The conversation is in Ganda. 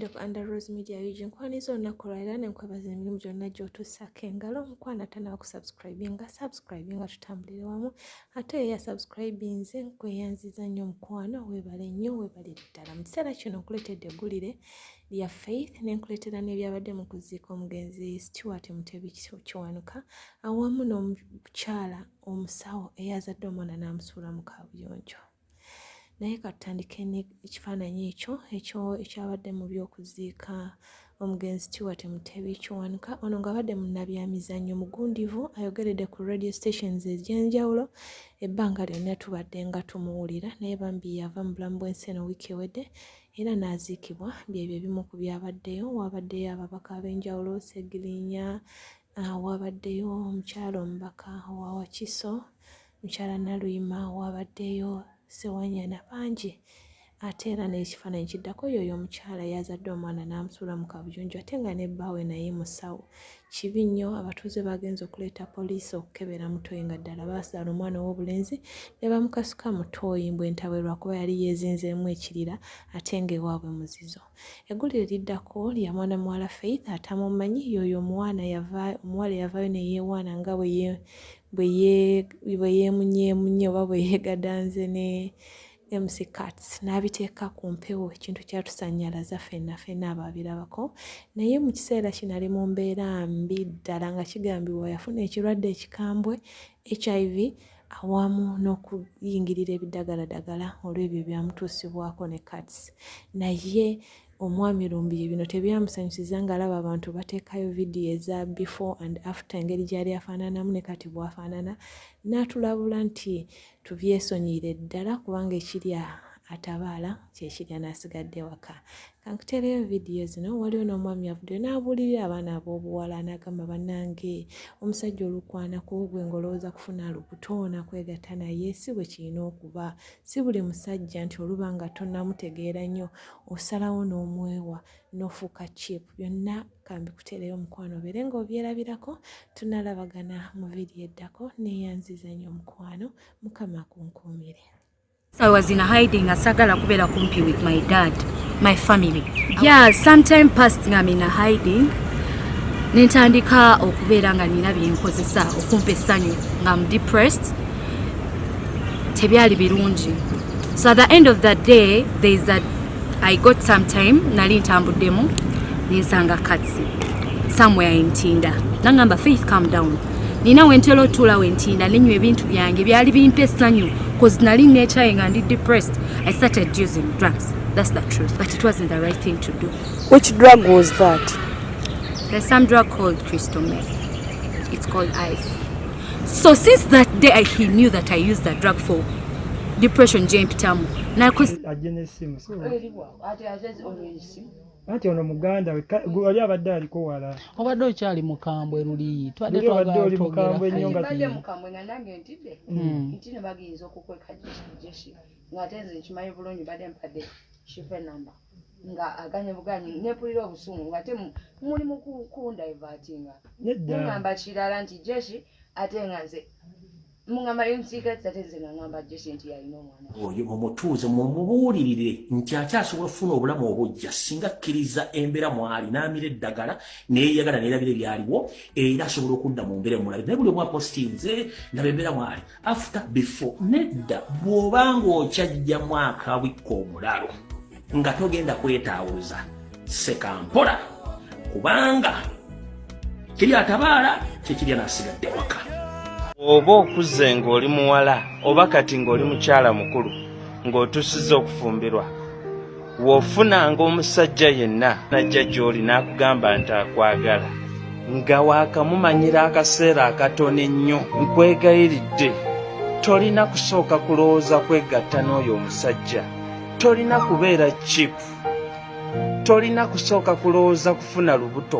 Tugende ku Under Rose Media Region nkwaniza olunaku lwalira nenkwebaza emirimu gyonna gy'otuusako engalo omukwana tanaba kusubscribinga tutambulire wamu ate ye yasubscribinze nkweyanziza nnyo omukwano weebale nnyo weebale ddala mu kiseera kino nkuleetedde eggulire lya Faith nenkuleetera n'ebyabadde mu kuziika omugenzi Stewart Mutebi Kiwanuka awamu n'omukyala Omusawo eyazadde omwana n'amusuula mu kabuyonjo. Naye katutandike ekifaananyi ekyo ekyabadde mu by'okuziika omugenzi Stewart Mutebi Kiwanuka ono ng'abadde munnabyamizannyo mugundivu ayogeredde ku radio stations ez'enjawulo ebbanga lyonna tubadde nga tumuwulira naye bambi yava mu bulamu bw'ensi eno wiiki ewedde era n'aziikibwa byebyo ebimu ku byabaddeyo. Wabaddeyo ababaka ab'enjawulo Segirinya, wabaddeyo omukyala omubaka owa Wakiso, mukyala Naluyima, wabaddeyo Sewanyana bangi ate era n'ekifaananyi kiddako yoyo omukyala yazadde omwana n'amusuula mu kabuyonjo ate nga ne bbaawe naye musawo. Kibi nnyo abatuuze bagenze okuleeta poliisi okukebera mutoyi nga ddala baasaala omwana ow'obulenzi ne bamukasuka mutoyi mbwentawe lwakuba yali yeezinzeemu ekirira ate ng'ewaabwe muzizo. Eggulire liddako lya mwana muwala Faith atamumanyi yoyo omuwala yavaayo ne yeewaana nga bwe yeemunyeemunye oba bwe yeegadanze ne MC Cats n'abiteeka ku mpewo ekintu kyatusannyalaza ffenna ababirabako naye mu kiseera kino ali mu mbeera mbi ddala nga kigambibwa yafuna ekirwadde ekikambwe HIV awamu n'okuyingirira ebiddagaladagala olw'ebyo byamutuusibwako ne Cats. Naye omwami Lumbuye bino tebyamusanyusiza ng'alaba abantu bateekayo vidiyo eza before and after engeri gy'ali afaananamu ne kati bw'afaanana n'atulabula nti tubyesonyiire ddala kubanga ekirya atabaala kyekirya n'asigadde waka. Kankuteereyo vidiyo zino waliwo n'omwami avuddeyo n'abuulirira abaana ab'obuwala n'agamba bannange omusajja olukwana ku gwe ng'olowooza kufuna lubuto nakwegatta naye si bwe kirina okuba. Si buli musajja nti oluba nga tonnamutegeera nnyo osalawo n'omwewa n'ofuuka chipu. Byonna kambikuteereyo omukwano obeere ng'obyerabirako. Tunalabagana mu vidiyo eddako neeyanziza nnyo omukwano Mukama akunkuumire. I was in hiding asagala kubera kumpi with my dad, my family. Yeah, sometime past I'm in hiding. Nentandika okubeera nga nina byenkozesa okumpa essanyu nga I'm depressed. Tebyali birungi. So at the end of that day, I got some time, nali ntambuddemu, ninsanga Katsi somewhere in Tinda. Nangamba Faith, calm down. Nina wentelo otula wentinda nenywa ebintu byange byali bimpa essanyu cause nali neekyaye nga ndi depressed. I started using drugs. That's the truth. But it wasn't the right thing to do. Which drug was that? There's some drug called crystal meth. It's called ice. So since that day he knew that I used that drug for depression. Ati ono muganda oli abadde aliko wala obadde okyali mukambwe luli twadde twagala mukambwe nnyo nga badde mukambwe nga nange ntidde ntine bagiyinza okukweka jeshi nga tenze kimanyi bulungi badde mpadde shife namba nga aganye buganyi nepulira obusungu nga te muli mukundivatinga ngamba kirala nti jeshi ate nga nze mungamba yonsika tatenze ngamba jeshi nti yalina omwana oyo mumutuuze mumubuulirire nti akyasobola okufuna obulamu obujja singa akkiriza embeera mwali n'amira eddagala neeyagala neerabira ebyaliwo era asobola okudda mu mbeera mulabi naye buli omu apositinze ndaba embeera mwali after before nedda bw'obanga okyajjamu akawikka omulalo nga togenda kwetaawuza sekampola kubanga kirya atabaala kyekirya n'asigadde waka. Oba okuze ng'oli muwala oba kati ng'oli mukyala mukulu ng'otuusizza okufumbirwa w'ofunanga omusajja yenna najja gy'oli n'akugamba nti akwagala nga waakamumanyira akaseera akatono ennyo nkwegayiridde tolina kusooka kulowooza kwegatta n'oyo omusajja tolina kubeera chipu tolina kusooka kulowooza kufuna lubuto